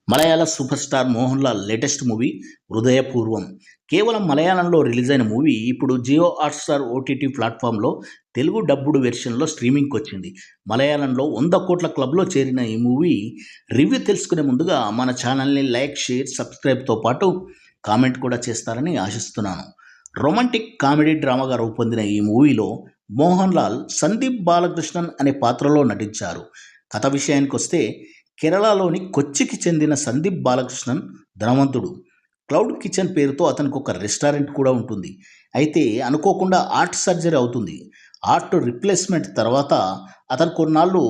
మలయాళ super star Mohan Lal latest movie 'Hridayapoorvam'. కేవలం మలయాళంలో release అయిన మూవీ ఇప్పుడు జియో హాట్‌స్టార్ ఓటీటీ ప్లాట్‌ఫామ్‌లో తెలుగు డబ్బుడ్ వెర్షన్‌లో స్ట్రీమింగ్‌కొచ్చింది. మలయాళంలో 100 కోట్ల క్లబ్‌లో చేరిన ఈ మూవీ రివ్యూ తెలుసుకునే ముందుగా మన ఛానల్‌ని లైక్, షేర్, సబ్స్క్రైబ్‌తో పాటు కామెంట్ కూడా చేస్తారని ఆశిస్తున్నాను. రొమాంటిక్ కామెడీ డ్రామాగా రూపొందిన ఈ మూవీలో మోహన్ లాల్ సందీప్ బాలకృష్ణన్ అనే పాత్రలో నటించారు. కథ విషయానికొస్తే కేరళలోని కొచ్చికి చెందిన సందీప్ బాలకృష్ణన్ ధనవంతుడు. క్లౌడ్ కిచెన్ పేరుతో అతనికి ఒక రెస్టారెంట్ కూడా ఉంటుంది. అయితే అనుకోకుండా హార్ట్ సర్జరీ అవుతుంది. హార్ట్ రిప్లేస్మెంట్ తర్వాత అతను కొన్నాళ్ళు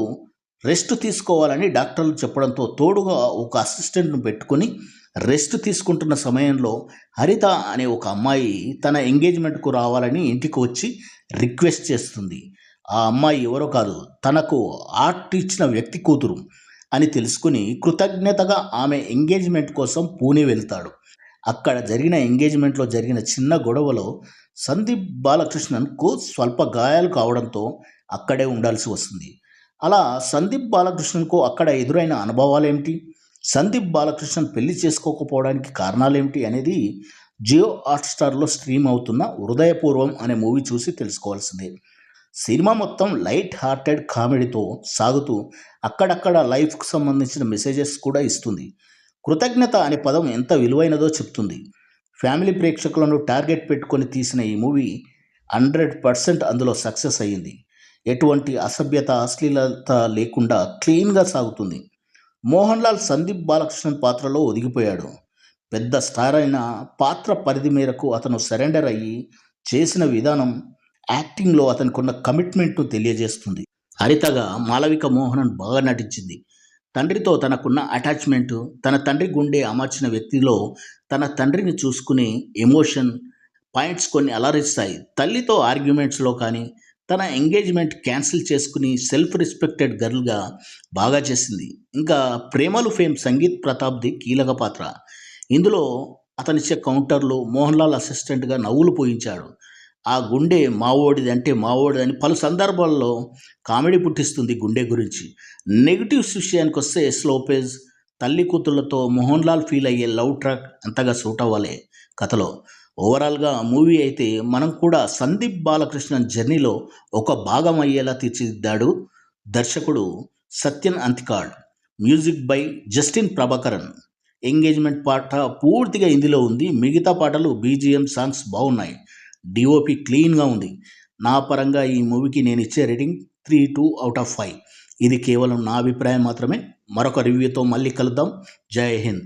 రెస్ట్ తీసుకోవాలని డాక్టర్లు చెప్పడంతో తోడుగా ఒక అసిస్టెంట్ను పెట్టుకొని రెస్ట్ తీసుకుంటున్న సమయంలో హరిత అనే ఒక అమ్మాయి తన ఎంగేజ్మెంట్కు రావాలని ఇంటికి వచ్చి రిక్వెస్ట్ చేస్తుంది. ఆ అమ్మాయి ఎవరో కాదు, తనకు హార్ట్ ఇచ్చిన వ్యక్తి కూతురు అని తెలుసుకుని కృతజ్ఞతగా ఆమె ఎంగేజ్మెంట్ కోసం పూణే వెళ్తాడు. అక్కడ జరిగిన ఎంగేజ్మెంట్లో జరిగిన చిన్న గొడవలో సందీప్ బాలకృష్ణన్కు స్వల్ప గాయాలు కావడంతో అక్కడే ఉండాల్సి వస్తుంది. అలా సందీప్ బాలకృష్ణన్కు అక్కడ ఎదురైన అనుభవాలేమిటి, సందీప్ బాలకృష్ణన్ పెళ్లి చేసుకోకపోవడానికి కారణాలేమిటి అనేది జియో హాట్‌స్టార్‌లో స్ట్రీమ్ అవుతున్న 'హృదయపూర్వం' అనే మూవీ చూసి తెలుసుకోవాల్సిందే. సినిమా మొత్తం లైట్ హార్టెడ్ కామెడీతో సాగుతూ అక్కడక్కడ లైఫ్‌కు సంబంధించిన మెసేజెస్ కూడా ఇస్తుంది. కృతజ్ఞత అనే పదం ఎంత విలువైనదో చెప్తుంది. ఫ్యామిలీ ప్రేక్షకులను టార్గెట్ పెట్టుకొని తీసిన ఈ మూవీ 100% అందులో సక్సెస్ అయ్యింది. ఎటువంటి అసభ్యత, అశ్లీలత లేకుండా క్లీన్‌గా సాగుతుంది. మోహన్ లాల్ సందీప్ బాలకృష్ణన్ పాత్రలో ఒదిగిపోయాడు. పెద్ద స్టార్ అయిన పాత్ర పరిధి మేరకు అతను సరెండర్ అయ్యి చేసిన విధానం యాక్టింగ్‌లో అతనికున్న కమిట్మెంట్‌ను తెలియజేస్తుంది. హరితగా మాళవిక మోహనన్ బాగా నటించింది. తండ్రితో తనకున్న అటాచ్‌మెంటు, తన తండ్రి గుండె అమర్చిన వ్యక్తిలో తన తండ్రిని చూసుకునే ఎమోషన్ పాయింట్స్ కొన్ని అలరిస్తాయి. తల్లితో ఆర్గ్యుమెంట్స్‌లో కానీ, తన ఎంగేజ్మెంట్ క్యాన్సిల్ చేసుకుని సెల్ఫ్ రెస్పెక్టెడ్ గర్ల్‌గా బాగా చేసింది. ఇంకా 'ప్రేమలు ఫేమ్' సంగీత్ ప్రతాప్‌ది కీలక పాత్ర. ఇందులో అతనిచ్చే కౌంటర్లు, మోహన్ లాల్ అసిస్టెంట్‌గా నవ్వులు పూయించాడు. ఆ గుండె మావోడిది అంటే మావోడిదని పలు సందర్భాల్లో కామెడీ పుట్టిస్తుంది గుండె గురించి. నెగెటివ్స్ విషయానికొస్తే స్లోపేజ్, తల్లి కూతుళ్లతో మోహన్ లాల్ ఫీల్ అయ్యే లవ్ ట్రాక్ అంతగా సూట్ అవ్వలే కథలో. ఓవరాల్‌గా మూవీ అయితే మనం కూడా సందీప్ బాలకృష్ణన్ జర్నీలో ఒక భాగం అయ్యేలా తీర్చిదిద్దాడు దర్శకుడు Sathyan Anthikad. Music by Justin Prabhakaran. Engagement పాట పూర్తిగా హిందీలో ఉంది. మిగతా పాటలు బీజీఎం సాంగ్స్ బాగున్నాయి. డిఓపి క్లీన్‌గా ఉంది. నా పరంగా ఈ మూవీకి నేనిచ్చే రేటింగ్ 3/2/5. ఇది కేవలం నా అభిప్రాయం మాత్రమే. మరొక రివ్యూతో మళ్ళీ కలుద్దాం. జై హింద్.